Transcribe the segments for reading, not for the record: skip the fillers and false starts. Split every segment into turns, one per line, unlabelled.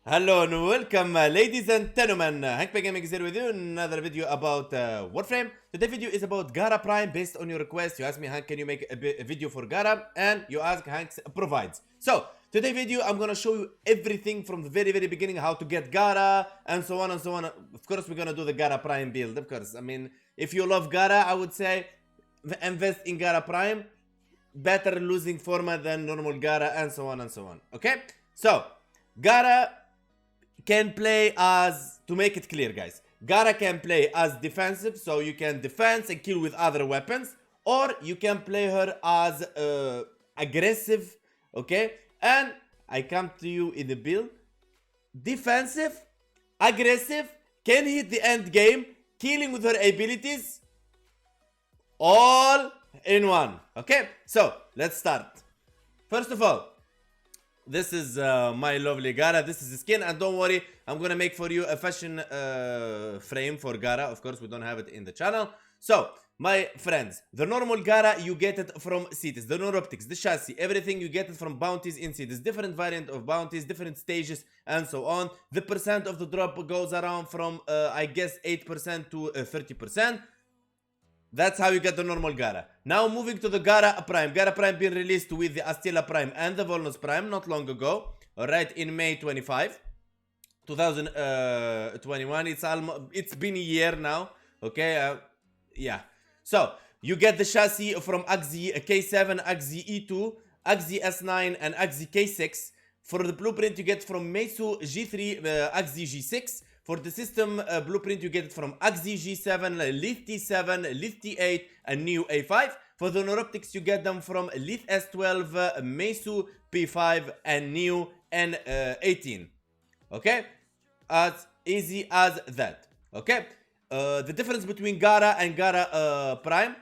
Hello and welcome, ladies and gentlemen. Hunkpain Gaming is here with you in another video about WARFRAME. Today's video is about Gara Prime based on your request. You asked me, Hank, can you make a video for Gara? And you ask, Hank provides. So, today's video, I'm gonna show you everything from the very beginning, how to get Gara, and so on and so on. Of course, we're gonna do the Gara Prime build, of course. I mean, if you love Gara, I would say invest in Gara Prime. Better losing format than normal Gara, and so on and so on. Okay? So, Gara can play as, to make it clear guys, Gara can play as defensive, so you can defense and kill with other weapons, or you can play her as aggressive, okay? And I come to you in the build, defensive, aggressive, can hit the end game, killing with her abilities, all in one. Okay, so let's start. First of all, this is my lovely Gara. This is the skin, and don't worry, I'm gonna make for you a fashion frame for Gara. Of course, we don't have it in the channel. So, my friends, the normal Gara, you get it from cities, the neuroptics, the chassis, everything you get it from bounties in cities, different variant of bounties, different stages, and so on. The percent of the drop goes around from I guess 8% to 30%. That's how you get the normal Gara. Now moving to the Gara Prime. Gara Prime being released with the Astilla Prime and the Volnus Prime not long ago. Alright, in May 25, 2021. It's been a year now. Okay, yeah. So, you get the chassis from Axi K7, Axi E2, Axi S9, and Axi K6. For the blueprint, you get from Meisu G3, Axi G6. For the system blueprint, you get it from Axi G7, Lith T7, Lith T8, and Neo A5. For the neuroptics, you get them from Lith S12, Meisu P5, and Neo N18. Okay? As easy as that. Okay? The difference between Gara and Gara Prime.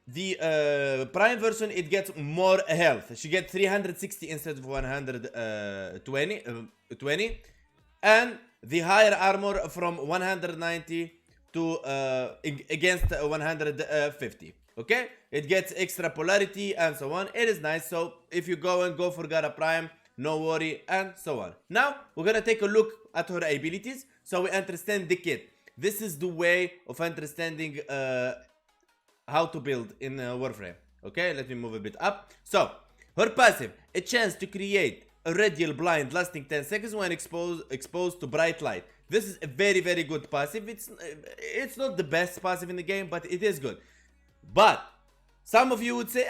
The Prime version, it gets more health. She gets 360 instead of 120. And the higher armor from 190 to against 150. Okay, it gets extra polarity and so on. It is nice. So if you go for Gara Prime, no worry, and so on. Now we're gonna take a look at her abilities so we understand the kit. This is the way of understanding how to build in Warframe. Okay, let me move a bit up. So her passive, a chance to create a radial blind lasting 10 seconds when exposed to bright light. This is a very good passive. It's not the best passive in the game, but it is good. But some of you would say,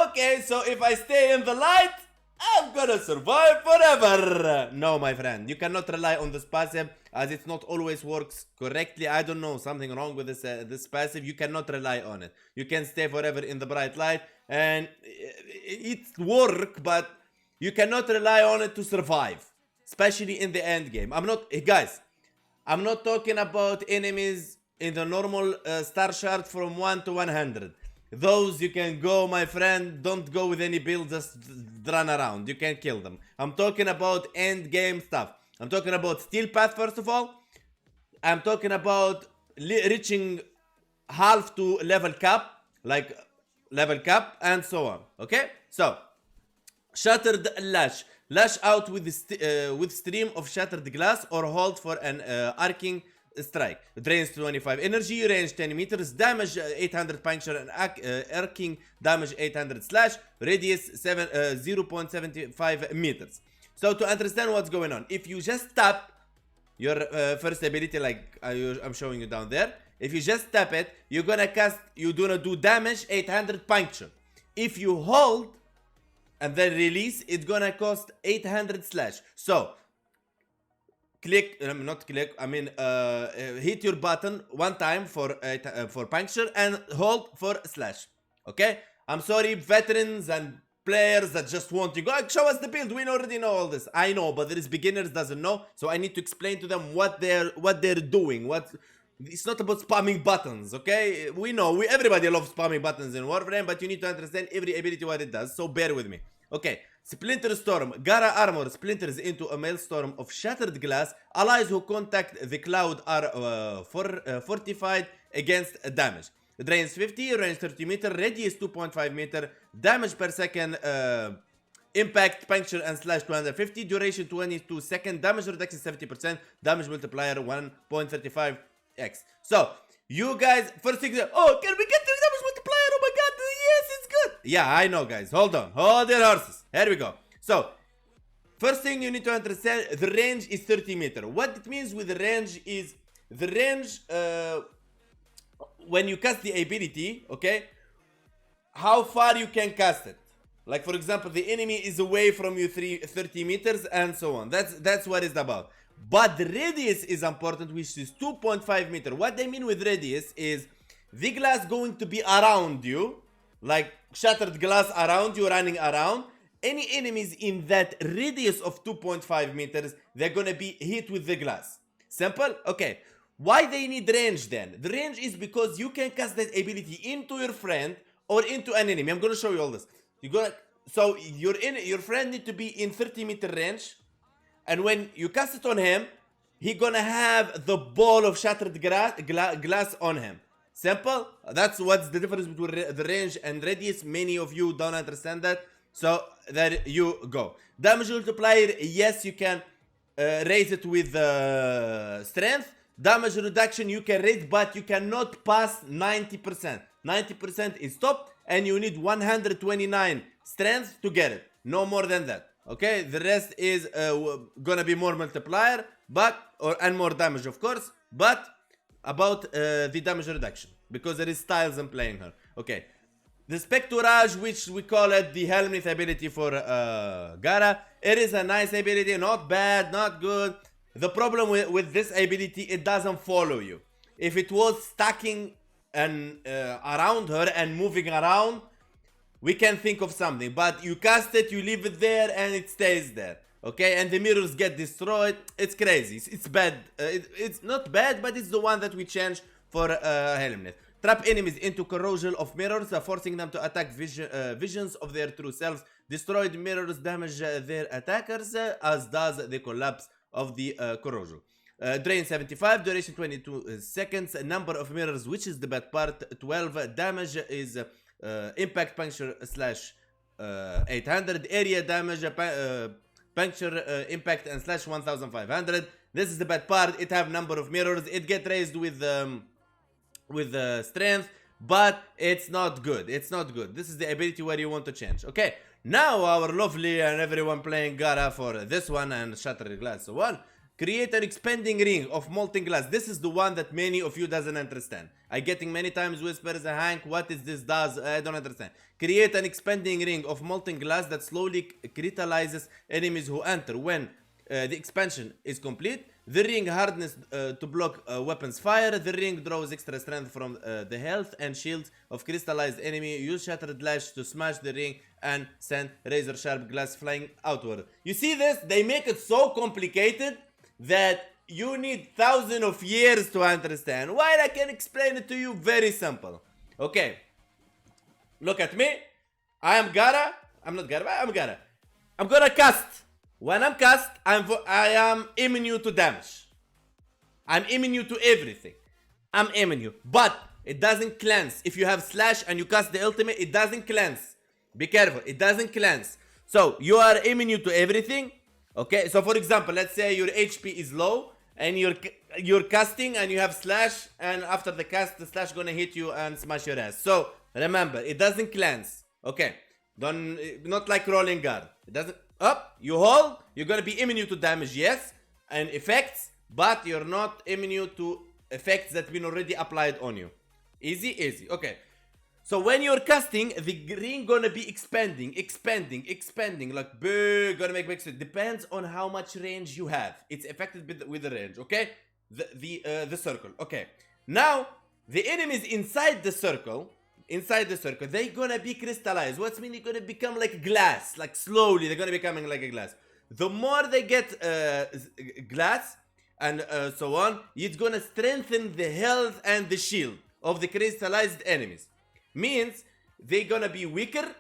okay, so if I stay in the light, I'm gonna survive forever. No, my friend, you cannot rely on this passive, as it not always works correctly. I don't know, something wrong with this passive. You cannot rely on it. You can stay forever in the bright light, and it work, but you cannot rely on it to survive, especially in the end game. I'm not talking about enemies in the normal star chart from 1 to 100. Those you can go, my friend. Don't go with any build, just run around. You can kill them. I'm talking about end game stuff. I'm talking about steel path first of all. I'm talking about reaching half to level cap, like level cap, and so on. Okay, so shattered lash out with stream of shattered glass, or hold for an arcing strike. Drains 25 energy, range 10 meters, damage 800 puncture, and arcing damage 800 slash, radius 0.75 meters. So to understand what's going on, if you just tap your first ability, like I'm showing you down there, if you just tap it, you're gonna do damage 800 puncture. If you hold and then release, it's gonna cost 800 slash. So click, not click, I mean hit your button one time for puncture and hold for slash. Okay, I'm sorry, veterans and players that just want to go show us the build, we already know all this. I know, but there is beginners doesn't know, so I need to explain to them what they're doing. It's not about spamming buttons, okay? We know, everybody loves spamming buttons in Warframe, but you need to understand every ability what it does, so bear with me. Okay, Splinter Storm. Gara armor splinters into a maelstrom of shattered glass. Allies who contact the cloud are fortified against damage. Drains 50, range 30 meter, radius 2.5 meter, damage per second impact, puncture, and slash 250, duration 22 seconds, damage reduction 70%, damage multiplier 1.35x. So, you guys, first thing, oh, can we get the damage multiplier? Oh my god, yes, it's good. Yeah, I know, guys. Hold on. Hold your horses. Here we go. So, first thing you need to understand, the range is 30 meters. What it means with the range is, the range, when you cast the ability, okay, how far you can cast it. Like, for example, the enemy is away from you 30 meters and so on. That's what it's about. But the radius is important, which is 2.5 meters. What they mean with radius is the glass going to be around you, like shattered glass around you, running around. Any enemies in that radius of 2.5 meters, they're gonna be hit with the glass. Simple? Okay. Why they need range then? The range is because you can cast that ability into your friend or into an enemy. I'm gonna show you all this. So your friend need to be in 30-meter range, and when you cast it on him, he gonna have the ball of shattered glass on him. Simple? That's what's the difference between the range and radius. Many of you don't understand that, so there you go. Damage multiplier, yes, you can raise it with strength. Damage reduction you can raise, but you cannot pass 90%. 90% is top, and you need 129 strength to get it. No more than that. Okay, the rest is gonna be more multiplier, and more damage, of course. But about the damage reduction, because there is styles in playing her. Okay, the Spectorage, which we call it the Helmeth ability for Gara. It is a nice ability, not bad, not good. The problem with this ability, it doesn't follow you. If it was stacking and around her and moving around, we can think of something. But you cast it, you leave it there, and it stays there. Okay, and the mirrors get destroyed. It's crazy. It's bad. It's not bad, but it's the one that we changed for Helmeth. Trap enemies into corrosion of mirrors, forcing them to attack visions of their true selves. Destroyed mirrors damage their attackers, as does the collapse of the corrosion. Drain 75, duration 22 seconds, number of mirrors, which is the bad part, 12, damage is impact, puncture, slash 800, area damage, puncture, impact, and slash 1500. This is the bad part. It have number of mirrors, it get raised with strength, but it's not good. It's not good. This is the ability where you want to change. Okay, now our lovely and everyone playing Gara for this one and shattered glass, so on. Create an expanding ring of molten glass. This is the one that many of you doesn't understand. I getting many times whispers, Hank, what is this does? I don't understand. Create an expanding ring of molten glass that slowly crystallizes enemies who enter. When the expansion is complete, the ring hardens to block weapons fire. The ring draws extra strength from the health and shields of crystallized enemy. Use shattered glass to smash the ring and send razor sharp glass flying outward. You see this? They make it so complicated that you need thousands of years to understand. While I can explain it to you very simple. Okay, look at me. I am Gara. I'm not Gara, I'm Gara. I'm gonna cast. When I'm cast, I am immune to damage. I'm immune to everything. I'm immune, but it doesn't cleanse. If you have slash and you cast the ultimate, it doesn't cleanse. Be careful, it doesn't cleanse. So you are immune to everything. Okay, so for example, let's say your HP is low and you're casting and you have slash, and after the cast, the slash gonna hit you and smash your ass. So remember, it doesn't cleanse. Okay, not like rolling guard. It doesn't. Up, you hold, you're gonna be immune to damage, yes, and effects, but you're not immune to effects that been already applied on you. Easy, easy. Okay. So when you're casting, the ring gonna be expanding, like big, gonna make big. Depends on how much range you have. It's affected with the range, okay? The circle, okay. Now, the enemies inside the circle, they gonna be crystallized. What's mean? They're gonna become like glass, like slowly, they're gonna be becoming like a glass. The more they get glass and so on, it's gonna strengthen the health and the shield of the crystallized enemies. Means they're gonna be weaker,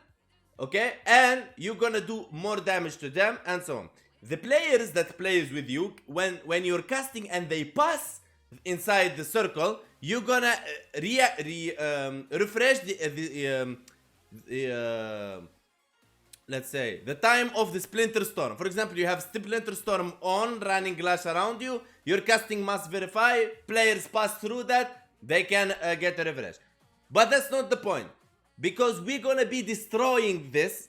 okay, and you're gonna do more damage to them and so on. The players that plays with you, when you're casting and they pass inside the circle, you're gonna refresh let's say, the time of the Splinter Storm. For example, you have Splinter Storm on, running glass around you. You're casting Must Verify. Players pass through that. They can get a refresh. But that's not the point. Because we're gonna be destroying this.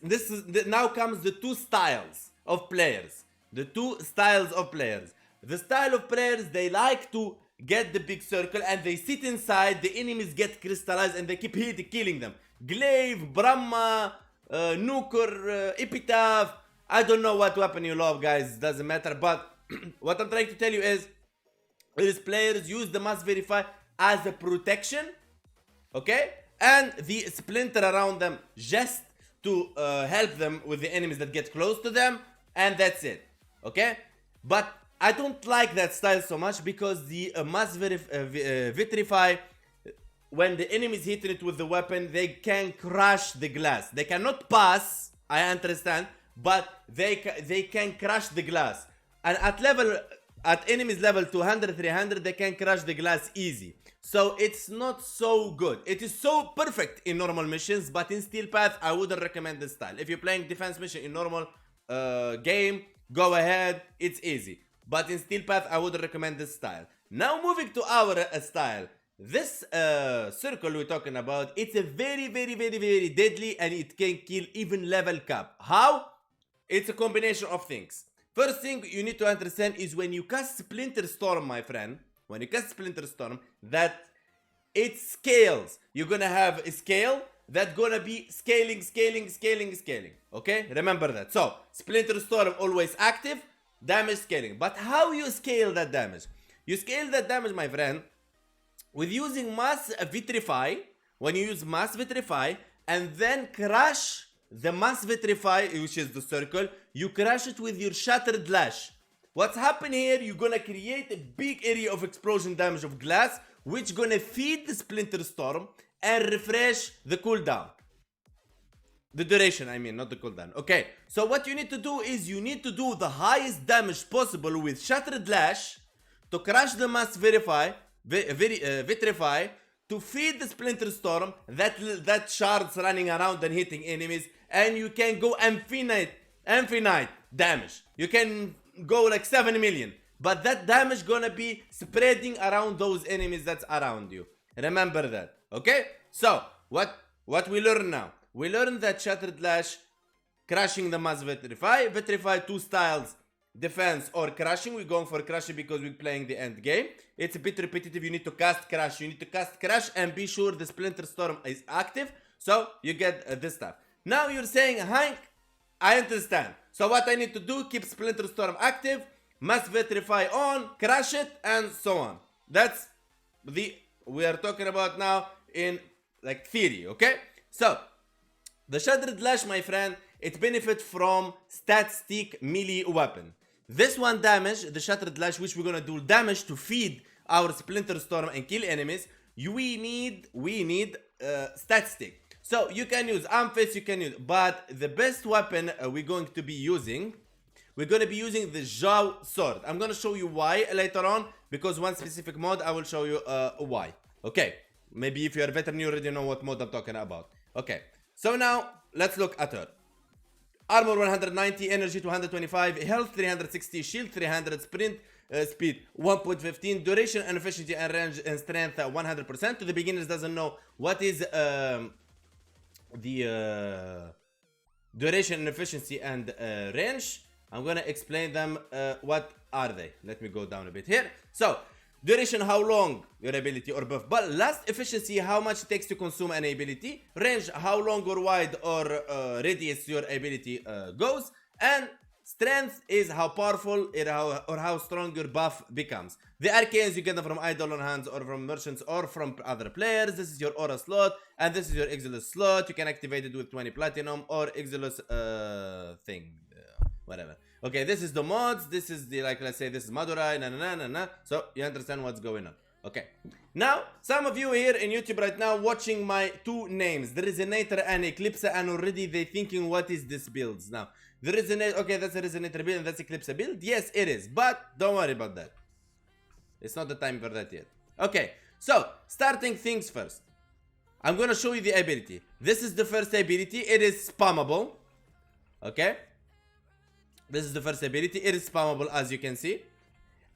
Now comes the two styles of players. The two styles of players. The style of players, they like to get the big circle and they sit inside. The enemies get crystallized and they keep killing them. Glaive, Brahma, Nuker, Epitaph. I don't know what weapon you love, guys. Doesn't matter. But what I'm trying to tell you is players use the Must Verify as a protection. Okay? And the Splinter around them just to help them with the enemies that get close to them. And that's it. Okay? But I don't like that style so much because the Must Vitrify, when the enemies hitting it with the weapon, they can crush the glass. They cannot pass, I understand, but they can crush the glass. And at enemies level 200, 300, they can crush the glass easy. So it's not so good. It is so perfect in normal missions, but in Steel Path, I wouldn't recommend this style. If you're playing defense mission in normal game, go ahead, it's easy. But in Steel Path, I would recommend this style. Now moving to our style. This circle we're talking about, it's a very deadly and it can kill even level cap. How? It's a combination of things. First thing you need to understand is when you cast Splinter Storm, my friend, when you cast Splinter Storm, that it scales. You're gonna have a scale that's gonna be scaling. Okay? Remember that. So, Splinter Storm always active. Damage scaling. But how you scale that damage? You scale that damage, my friend, with using Mass Vitrify. When you use Mass Vitrify and then crush the Mass Vitrify, which is the circle, you crush it with your Shattered Lash. What's happening here? You're gonna create a big area of explosion damage of glass, which gonna feed the Splinter Storm and refresh the cooldown. The duration, I mean, not the cooldown. Okay, so what you need to do is you need to do the highest damage possible with Shattered Lash to crush the Mass Vitrify to feed the Splinter Storm, that shards running around and hitting enemies, and you can go infinite damage. You can go like 7 million, but that damage gonna be spreading around those enemies that's around you. Remember that, okay? So, what we learn now? We learned that Shattered Lash, crushing the Mass Vitrify. Vitrify, two styles, defense or crushing. We're going for crushing because we're playing the end game. It's a bit repetitive. You need to cast crush. You need to cast crush and be sure the Splinter Storm is active. So you get this stuff. Now you're saying, Hank, I understand. So what I need to do, keep Splinter Storm active, Mass Vitrify on, crush it, and so on. That's we are talking about now in like theory, okay? So the Shattered Lash, my friend, it benefits from stat stick melee weapon. This one damage, the Shattered Lash, which we're gonna do damage to feed our Splinter Storm and kill enemies. We need stat stick. So you can use Amphiss, you can use, but the best weapon we're going to be using, the Zhao sword. I'm gonna show you why later on, because one specific mod I will show you why. Okay, maybe if you're a veteran you already know what mod I'm talking about. Okay. So now, let's look at her. Armor 190, energy 225, health 360, shield 300, sprint speed 1.15, duration and efficiency and range and strength 100%. To the beginners doesn't know what is the duration and efficiency and range. I'm gonna explain them. What are they? Let me go down a bit here. So, duration, how long your ability or buff, but last efficiency, how much it takes to consume an ability, range, how long or wide or radius your ability goes, and strength is how powerful or how strong your buff becomes. The arcanes you get them from idle on hands or from merchants or from other players. This is your aura slot and this is your Exilus slot. You can activate it with 20 platinum or Exilus thing, whatever. Okay, this is the mods, this is the, like, let's say this is Madurai, so you understand what's going on. Okay, now some of you here in YouTube right now watching my two names, the Resonator and Eclipse, and already they thinking what is this builds. Now the Resonator, okay, that's a Resonator build and that's Eclipse build. Yes, it is, but don't worry about that, it's not the time for that yet. Okay, so starting things first, I'm gonna show you the ability. This is the first ability. It is spammable. Okay, this is the first ability. It is spammable, as you can see.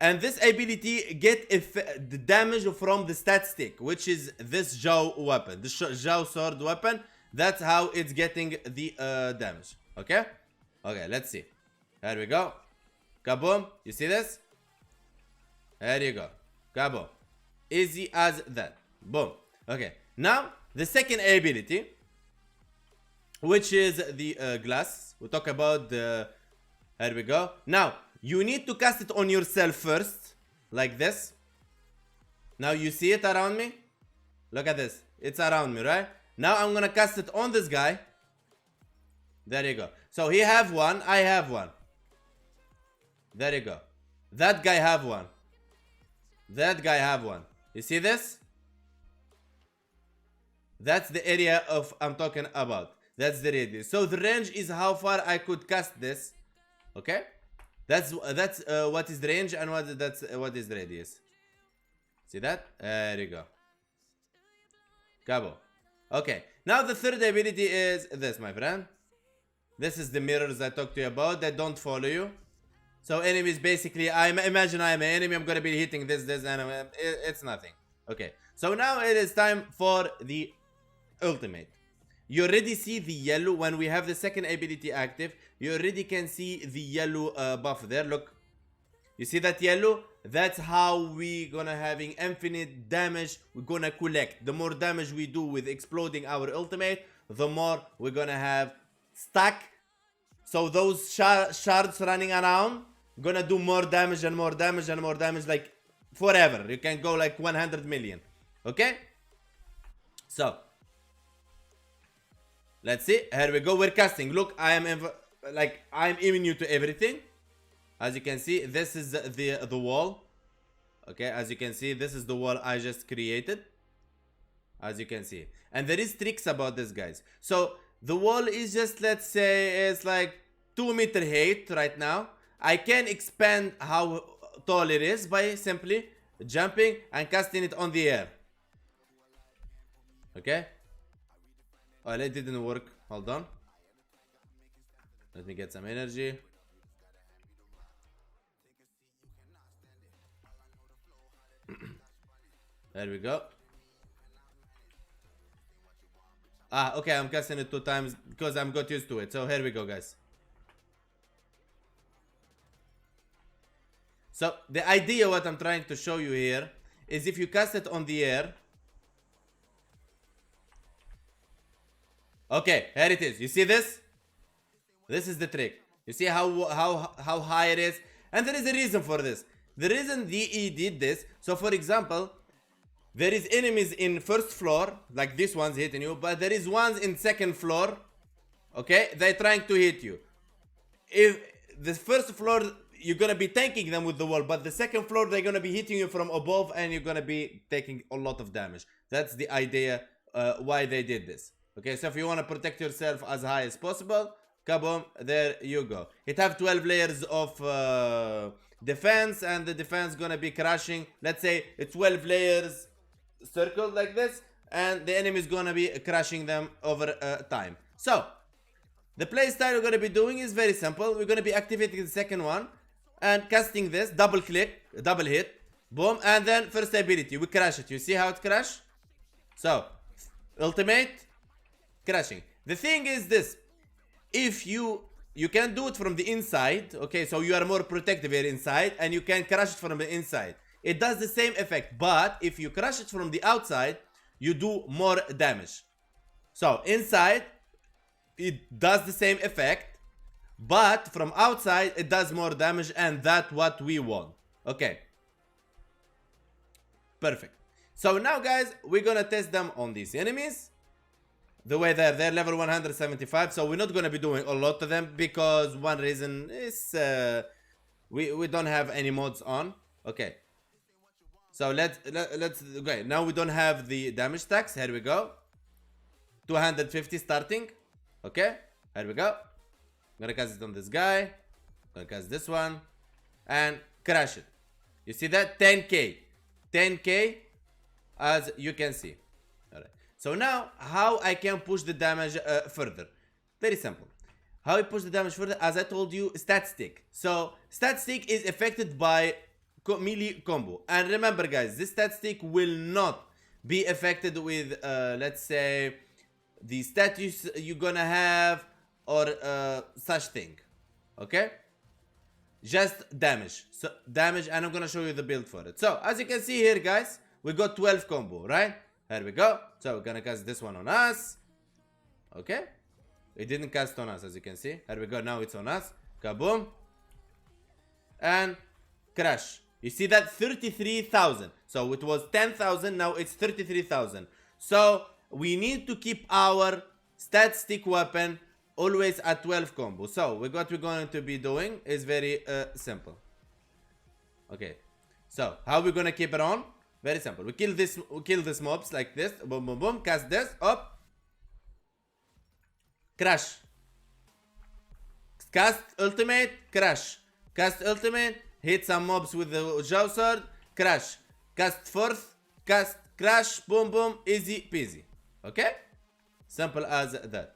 And this ability get the damage from the stat stick, which is this Zhao weapon, the Zhao sword weapon. That's how it's getting the damage. Okay, okay, let's see. Here we go. Kaboom. You see this? There you go. Kaboom. Easy as that. Boom. Okay, now the second ability, which is the glass. We'll talk about the... Here we go. Now you need to cast it on yourself first, like this. Now you see it around me? Look at this. It's around me, right? Now I'm gonna cast it on this guy. There you go. So he have one, I have one. There you go. That guy have one. That guy have one. You see this? That's the area of I'm talking about. That's the radius. So the range is how far I could cast this. Okay? That's what is the range and what is the radius. See that? There you go. Cabo. Okay. Now the third ability is this, my friend. This is the mirrors I talked to you about that don't follow you. So enemies basically, imagine I'm an enemy, I'm gonna be hitting this, and it's nothing. Okay. So now it is time for the ultimate. You already see the yellow when we have the second ability active. You already can see the yellow buff there. Look, you see that yellow? That's how we gonna having infinite damage. We're gonna collect. The more damage we do with exploding our ultimate, the more we're gonna have stack. So those shards running around gonna do more damage and more damage and more damage, like forever. You can go like 100 million. Okay, so let's see. Here we go. We're casting. Look, I'm immune to everything. As you can see, this is the wall. Okay, as you can see, this is the wall I just created. As you can see, and there is tricks about this, guys. So the wall is just, let's say, it's like 2-meter height right now. I can expand how tall it is by simply jumping and casting it on the air. Okay. Oh, it didn't work. Hold on. Let me get some energy. There we go. Ah, okay, I'm casting it 2 times because I'm got used to it. So here we go, guys. So the idea, what I'm trying to show you here, is if you cast it on the air. Okay, here it is. You see this? This is the trick. You see how high it is? And there is a reason for this. The reason DE did this, so for example, there is enemies in first floor, like this one's hitting you, but there is ones in second floor, okay? They're trying to hit you. If the first floor, you're gonna be tanking them with the wall, but the second floor, they're gonna be hitting you from above and you're gonna be taking a lot of damage. That's the idea why they did this. Okay, so if you wanna protect yourself as high as possible, kaboom, there you go. It have 12 layers of defense, and the defense gonna be crashing. Let's say it's 12 layers circled like this, and the enemy is gonna be crashing them over time. So the playstyle we're gonna be doing is very simple. We're gonna be activating the second one and casting this, double click, double hit, boom, and then first ability, we crash it. You see how it crash? So ultimate, crashing. The thing is this, if you can do it from the inside, okay, so you are more protective here inside, and you can crash it from the inside. It does the same effect, but if you crash it from the outside, you do more damage. So inside, it does the same effect, but from outside, it does more damage, and that's what we want. Okay. Perfect. So now, guys, we're gonna test them on these enemies. The way they're level 175, so we're not gonna be doing a lot of them because one reason is we don't have any mods on. Okay. So let's okay, now we don't have the damage stacks. Here we go. 250 starting. Okay, here we go. I'm gonna cast it on this guy. I'm gonna cast this one and crash it. You see that? 10k 10k, as you can see. All right. So now how I can push the damage further? Very simple. How we push the damage further? As I told you, stat stick. So stat stick is affected by melee combo. And remember guys, this stat stick will not be affected with let's say the status you're gonna have or such thing. Okay? Just damage. So damage, and I'm gonna show you the build for it. So as you can see here guys, we got 12 combo, right? Here we go. So we're gonna cast this one on us. Okay? It didn't cast on us, as you can see. Here we go, now it's on us. Kaboom. And crash. You see that? 33,000. So it was 10,000, now it's 33,000. So we need to keep our stat stick weapon always at 12 combo. So what we're going to be doing is very simple. Okay. So how we're gonna keep it on? Very simple. We kill this mobs like this. Boom, boom, boom. Cast this. Up. Crash. Cast ultimate. Crash. Cast ultimate. Hit some mobs with the Jaw sword. Crash. Cast fourth. Cast. Crash. Boom, boom. Easy peasy. Okay? Simple as that.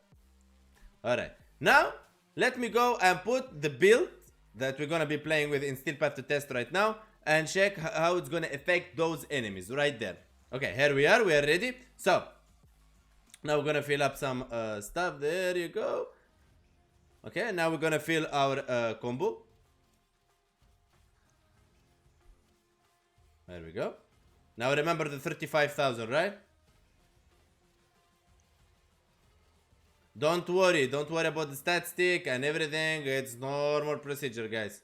Alright. Now, let me go and put the build that we're gonna be playing with in Steel Path to test right now. And check how it's gonna affect those enemies right there. Okay, here we are ready. So now we're gonna fill up some stuff. There you go. Okay, now we're gonna fill our combo. There we go. Now remember the 35,000, right? Don't worry about the stat stick and everything. It's normal procedure, guys.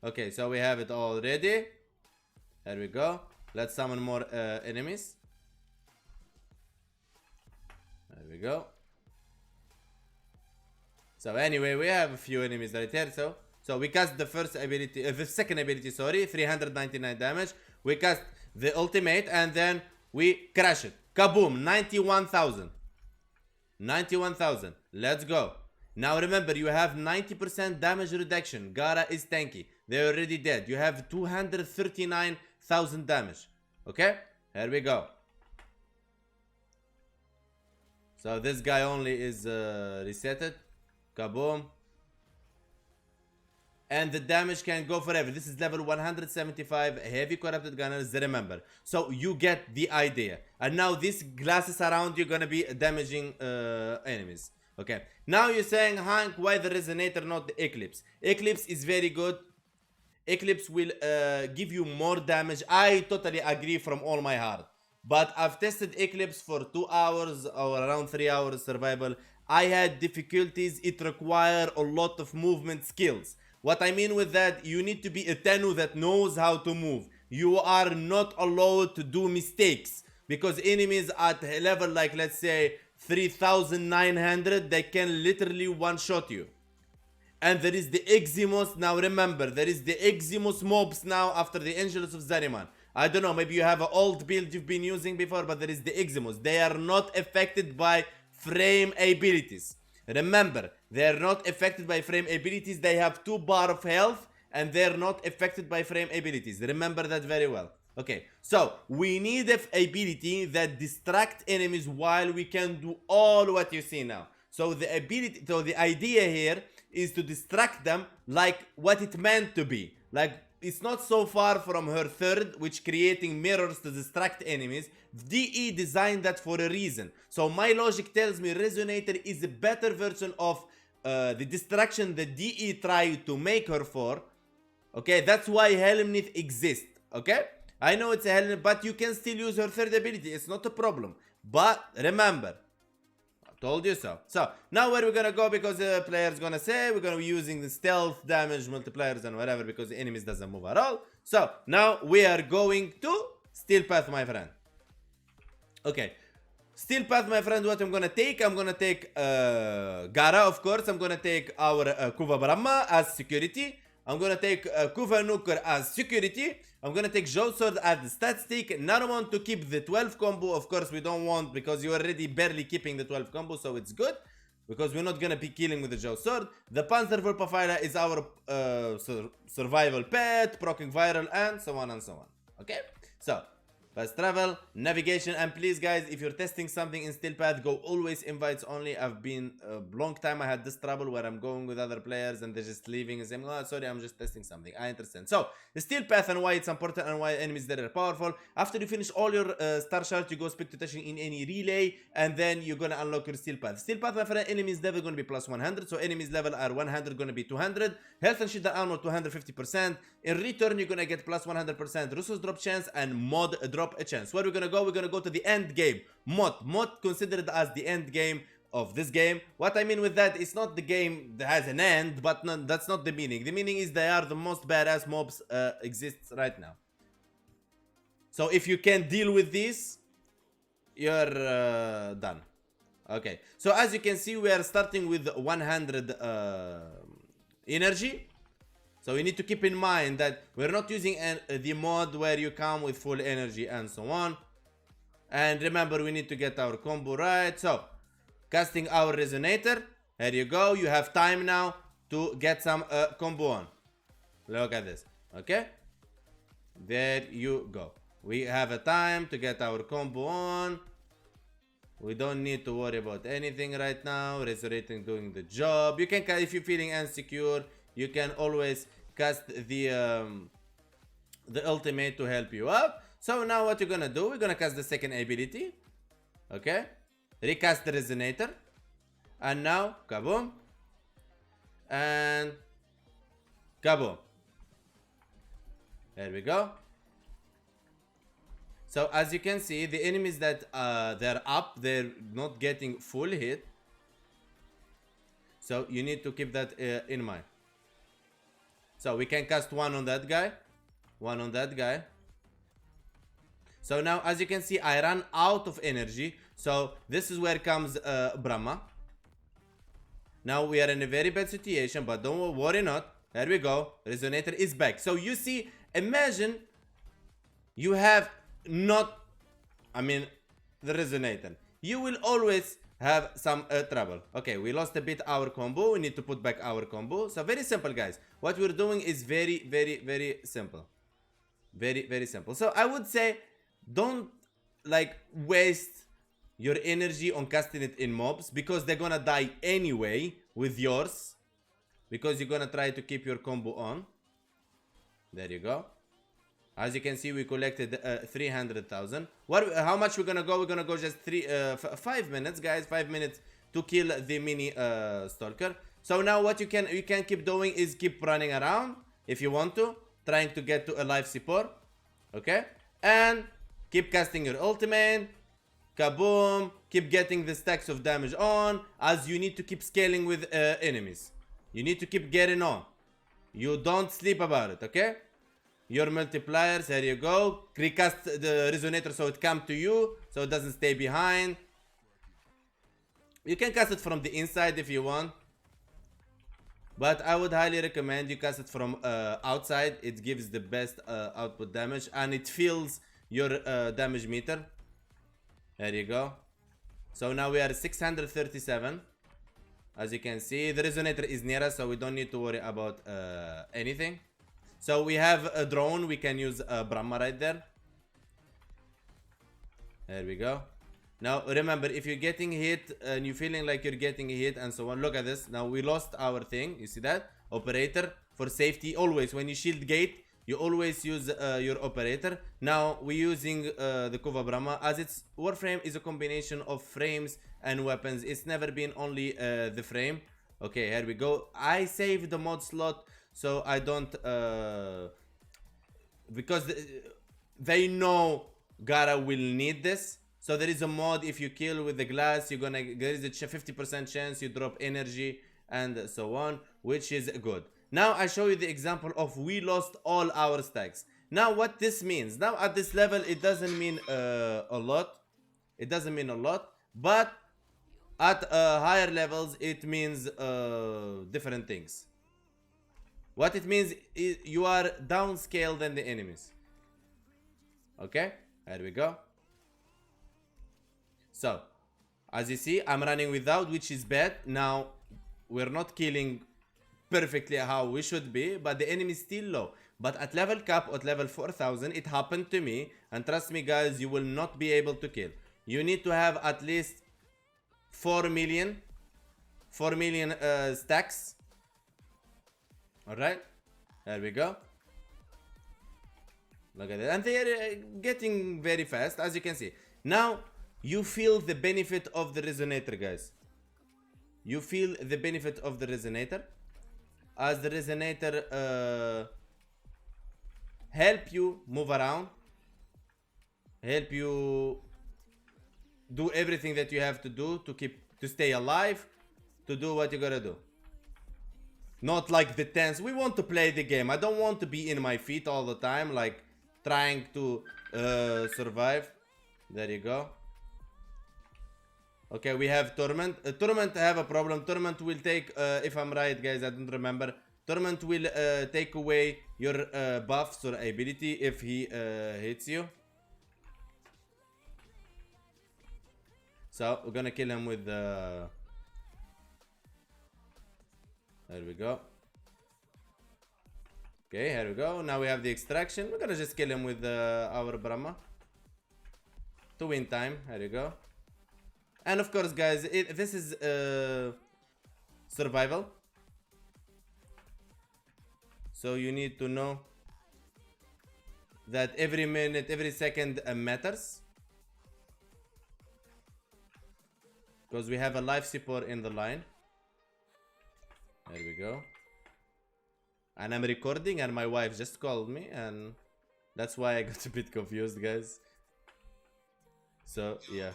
Okay, so we have it all ready. There we go. Let's summon more enemies. There we go. So anyway, we have a few enemies right here. So we cast the first ability, the second ability, sorry, 399 damage. We cast the ultimate and then we crash it. Kaboom, 91,000. 91,000. Let's go. Now remember, you have 90% damage reduction. Gara is tanky. They're already dead. You have 239,000 damage. Okay? Here we go. So this guy only is resetted. Kaboom. And the damage can go forever. This is level 175 heavy corrupted gunners, remember. So you get the idea. And now these glasses around you gonna be damaging enemies. Okay. Now you're saying, Hank, why the resonator, not the eclipse? Eclipse is very good. Eclipse will give you more damage. I totally agree from all my heart. But I've tested Eclipse for 2 hours or around 3 hours survival. I had difficulties. It required a lot of movement skills. What I mean with that, you need to be a Tanu that knows how to move. You are not allowed to do mistakes. Because enemies at a level like, let's say, 3,900, they can literally one-shot you. And there is the Eximos. Now remember, there is the Eximos mobs now after the Angels of Zariman. I don't know, maybe you have an old build you've been using before, but there is the Eximos. They are not affected by frame abilities. Remember, they are not affected by frame abilities. They have 2 bar of health and they're not affected by frame abilities. Remember that very well. Okay, so we need an ability that distract enemies while we can do all what you see now. So the idea here is to distract them like what it meant to be. Like, it's not so far from her third, which creating mirrors to distract enemies. DE designed that for a reason. So my logic tells me Resonator is a better version of the distraction that DE tried to make her for. Okay, that's why Helmnith exists. Okay, I know it's a Helmnith, but you can still use her third ability. It's not a problem. But remember, told you so. So now where we're gonna go, because the player's gonna say we're gonna be using the stealth damage multipliers and whatever, because the enemies doesn't move at all. So now we are going to Steel Path, my friend. Okay, Steel Path, my friend. What I'm gonna take Gara, of course. I'm gonna take our Kuva Brahma as security. I'm gonna take Kuva Nuker as security. I'm gonna take Jaw Sword as the stat stick. Narumon to keep the 12 combo. Of course, we don't want, because you're already barely keeping the 12 combo, so it's good. Because we're not gonna be killing with the Jaw Sword. The Panzer Verpafila is our survival pet, proccing viral, and so on and so on. Okay? So, fast travel, navigation, and please guys, if you're testing something in Steel Path, go always invites only. I've been a long time I had this trouble where I'm going with other players and they're just leaving and saying, oh sorry, I'm just testing something. I understand. So the Steel Path and why it's important and why enemies there are powerful. After you finish all your star shards, you go speak to touching in any relay, and then you're gonna unlock your Steel Path. Steel Path, my friend, enemies level gonna be plus 100, so enemies level are 100 gonna be 200, health and shield and armor 250%. In return, you're gonna get plus 100% resource drop chance and mod drop a chance. Where we're gonna go? We're gonna go to the end game. Mod considered as the end game of this game. What I mean with that, it's not the game that has an end, but no, that's not the meaning. The meaning is they are the most badass mobs exists right now. So if you can deal with this, you're done. Okay, so as you can see, we are starting with 100 energy. So you need to keep in mind that we're not using the mod where you come with full energy and so on. And remember, we need to get our combo right. So casting our resonator. Here you go. You have time now to get some combo on. Look at this. Okay, there you go. We have a time to get our combo on. We don't need to worry about anything right now. Resonating doing the job. You can, if you're feeling insecure, you can always cast the ultimate to help you up. So now what you're gonna do, we're gonna cast the second ability. Okay, recast the resonator, and now kaboom and kaboom. There we go. So as you can see, the enemies that they're up, they're not getting full hit. So you need to keep that in mind. So we can cast one on that guy, one on that guy. So now as you can see, I ran out of energy. So this is where comes Brahma. Now we are in a very bad situation, but don't worry not. There we go. Resonator is back. So you see, imagine you have not, I mean, the resonator. You will always have some trouble. Okay, we lost a bit our combo. We need to put back our combo. So very simple, guys. What we're doing is very simple. Very simple. So I would say don't like waste your energy on casting it in mobs, because they're gonna die anyway with yours, because you're gonna try to keep your combo on. There you go. As you can see, we collected 300,000. How much we're gonna go? We're gonna go just 5 minutes, guys. 5 minutes to kill the mini stalker. So now what you can keep doing is keep running around if you want to, trying to get to a life support. Okay, and keep casting your ultimate. Kaboom! Keep getting the stacks of damage on, as you need to keep scaling with enemies. You need to keep getting on. You don't sleep about it. Okay. Your multipliers, here you go. Recast the resonator so it comes to you, so it doesn't stay behind. You can cast it from the inside if you want, but I would highly recommend you cast it from outside. It gives the best output damage, and it fills your damage meter. There you go. So now we are 637. As you can see, the resonator is near us, so we don't need to worry about anything. So we have a drone. We can use Brahma right there. There we go. Now remember, if you're getting hit and you're feeling like you're getting hit and so on, look at this. Now we lost our thing. You see that? Operator for safety. Always when you shield gate, you always use your operator. Now we're using the Kova Brahma, as its Warframe is a combination of frames and weapons. It's never been only the frame. Okay, here we go. I saved the mod slot so I don't because they know Gara will need this. So there is a mod, if you kill with the glass, you're gonna, there is a 50% chance you drop energy and so on, which is good. Now I show you the example of we lost all our stacks. Now what this means, now at this level it doesn't mean a lot. It doesn't mean a lot, but at higher levels it means different things. What it means is you are downscaled than the enemies. Okay, here we go. So as you see, I'm running without, which is bad. Now we're not killing perfectly how we should be, but the enemy is still low. But at level cap, at level 4000, it happened to me, and trust me guys, you will not be able to kill. You need to have at least 4 million stacks. Alright, there we go. Look at it, and they are getting very fast, as you can see. Now you feel the benefit of the resonator, guys. You feel the benefit of the resonator, as the resonator help you move around, help you do everything that you have to do to stay alive, to do what you gotta do. Not like the tanks. We want to play the game. I don't want to be in my feet all the time, like trying to survive. There you go. Okay, we have Torment. Torment have a problem. Torment will take, if I'm right guys, I don't remember. Torment will take away your buffs or ability if he hits you. So we're gonna kill him with there we go. Okay, here we go. Now we have the extraction. We're gonna just kill him with our Brahma to win time. Here you go. And of course guys, this is survival, so you need to know that every minute, every second matters, because we have a life support in the line. There we go. And I'm recording and my wife just called me, and that's why I got a bit confused guys. So yeah,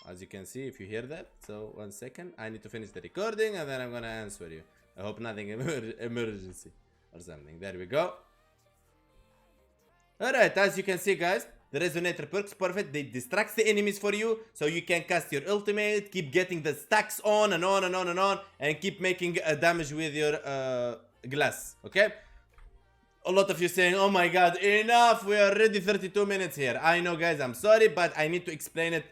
as you can see, if you hear that. So 1 second, I need to finish the recording and then I'm gonna answer you. I hope nothing emergency or something. There we go. Alright, as you can see guys, the resonator perks perfect. They distract the enemies for you, so you can cast your ultimate, keep getting the stacks on and on and on and on, and keep making damage with your glass. Okay, a lot of you saying, oh my god, enough, we are already 32 minutes here. I know guys, I'm sorry, but I need to explain it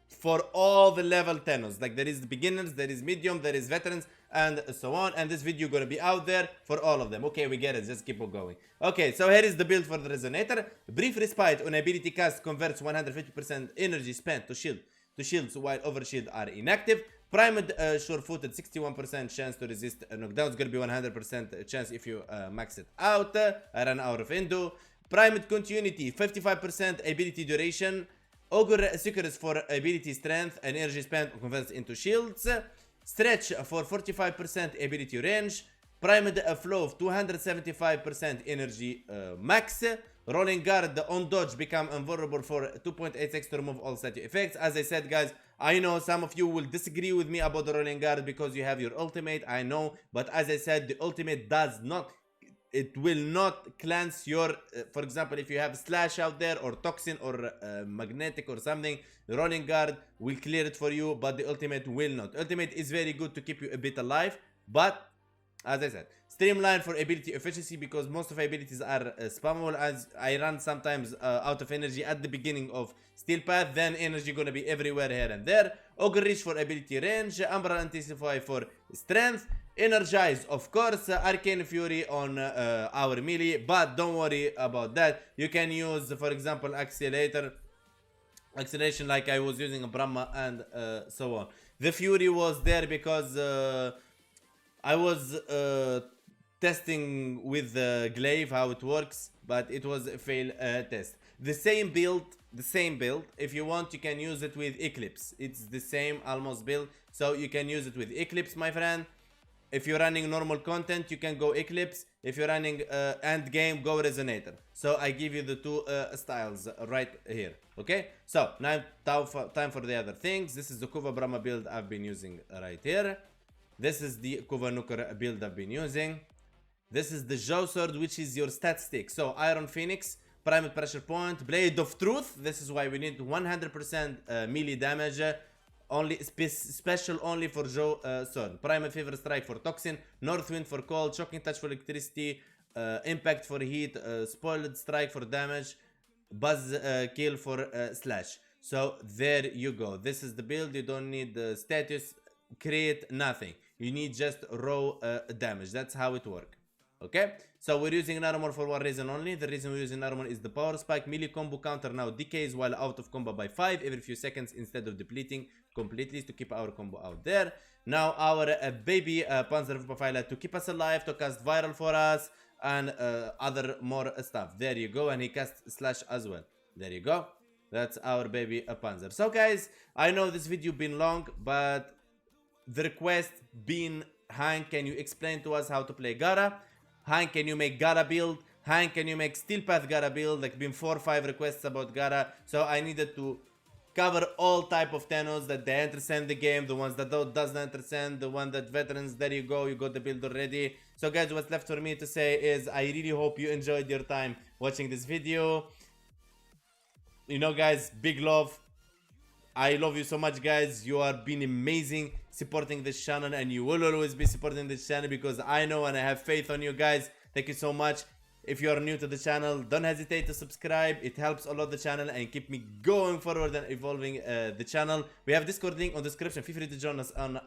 for all the level THANOS. Like, there is beginners, there is medium, there is veterans, and so on. And this video gonna be out there for all of them. Okay, we get it, just keep on going. Okay, so here is the build for the resonator. Brief respite on ability cast converts 150% energy spent to shields while overshield are inactive. Primed sure-footed, 61% chance to resist knockdown. It's gonna be 100% chance if you max it out. I ran out of endo. Primed continuity, 55% ability duration. Ogre Secrets for ability strength and energy spent converts into shields. Stretch for 45% ability range. Primed flow of 275% energy max. Rolling guard on dodge become invulnerable for 2.86 to remove all static effects. As I said guys, I know some of you will disagree with me about the rolling guard because you have your ultimate, I know, but as I said, the ultimate does not, it will not cleanse your, for example, if you have slash out there or toxin or magnetic or something, the rolling guard will clear it for you, but the ultimate will not. Ultimate is very good to keep you a bit alive, but as I said, streamline for ability efficiency because most of abilities are spammable, as I run sometimes out of energy at the beginning of Steel Path, then energy gonna be everywhere here and there. Ogre Reach for ability range, Umbral Intensify for strength, Energize of course, Arcane Fury on our melee, but don't worry about that. You can use, for example, acceleration like I was using a Brahma and so on. The Fury was there because I was testing with the glaive how it works, but it was a fail test. The same build, if you want you can use it with Eclipse. It's the same almost build, so you can use it with Eclipse, my friend. If you're running normal content, you can go Eclipse. If you're running endgame, go Resonator. So I give you the two styles right here. Okay, so now time for the other things. This is the Kuva Brahma build I've been using right here. This is the Kuva Nuker build I've been using. This is the Joe Sword, which is your stat stick. So Iron Phoenix, Primal Pressure Point, Blade of Truth. This is why we need 100% melee damage. Only special only for Joe Sword. Primal Fever Strike for Toxin, North Wind for Cold, Shocking Touch for Electricity, Impact for Heat, Spoiled Strike for damage, Buzz Kill for Slash. So there you go. This is the build. You don't need the status, create nothing. You need just raw damage. That's how it works. Okay, so we're using armor for one reason only. The reason we're using armor is the power spike. Melee combo counter now decays while out of combo by 5 every few seconds instead of depleting completely, to keep our combo out there. Now our baby Panzer Profiler to keep us alive, to cast viral for us, and other more stuff. There you go, and he casts slash as well. There you go. That's our baby Panzer. So guys, I know this video been long, but the request been, Hank, can you explain to us how to play Gara? Hank, can you make Gara build? Hank, can you make Steel Path Gara build? Like, been 4 or 5 requests about Gara, so I needed to cover all type of Thanos that they understand the game, the ones that doesn't understand, the one that veterans. There you go, you got the build already. So guys, what's left for me to say is I really hope you enjoyed your time watching this video. You know guys, big love. I love you so much guys. You are been amazing supporting this channel, and you will always be supporting this channel because I know and I have faith on you guys. Thank you so much. If you are new to the channel, don't hesitate to subscribe. It helps a lot the channel and keep me going forward and evolving the channel. We have Discord link on the description. Feel free to join us on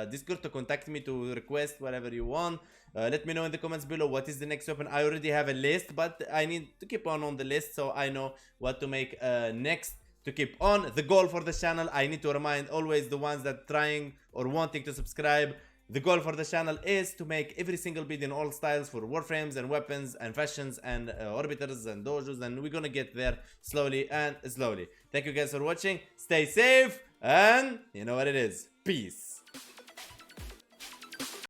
Discord to contact me, to request whatever you want. Let me know in the comments below what is the next weapon. I already have a list, but I need to keep on the list so I know what to make next to keep on. The goal for the channel, I need to remind always the ones that trying or wanting to subscribe, the goal for the channel is to make every single build in all styles for warframes and weapons and fashions and orbiters and dojos, and we're gonna get there slowly and slowly. Thank you guys for watching. Stay safe, and you know what it is. Peace.